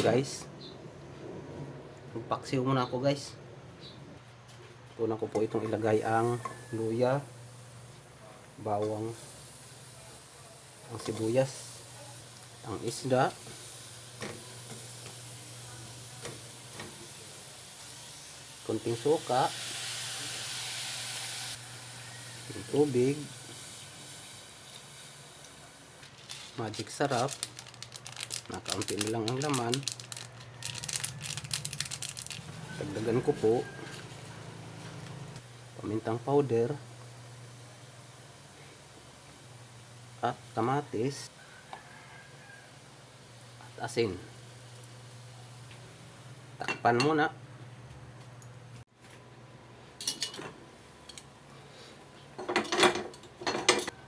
guys. Magpaksiw muna ako guys. Una ko po itong ilagay ang luya, bawang, ang sibuyas, ang isda, konting suka, yung tubig, magic sarap, nakaunti na lang ang laman. Dagdagan ko po pamintang powder at kamatis at asin. Takpan muna.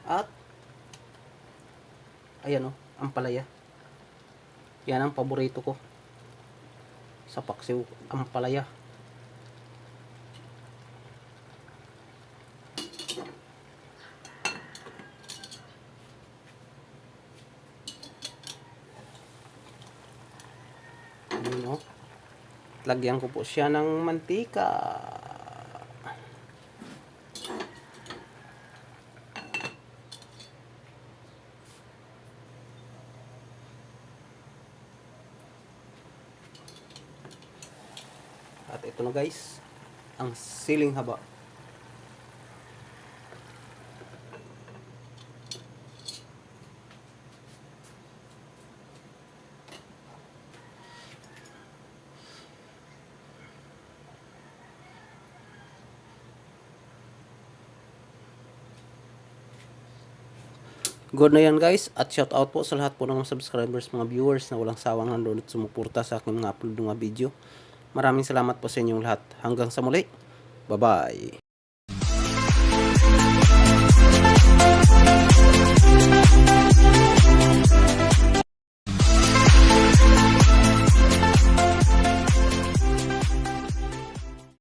At ayan o, ampalaya. Yan ang paborito ko sa paksiw, ampalaya. Yun, lagyan ko po siya ng mantika. At ito na guys, ang siling haba. Good na yan guys, at shout out po sa lahat po ng mga subscribers, mga viewers na walang sawang nanonood at sumuporta sa aking mga upload ng mga video. Maraming salamat po sa inyong lahat. Hanggang sa muli. Bye-bye.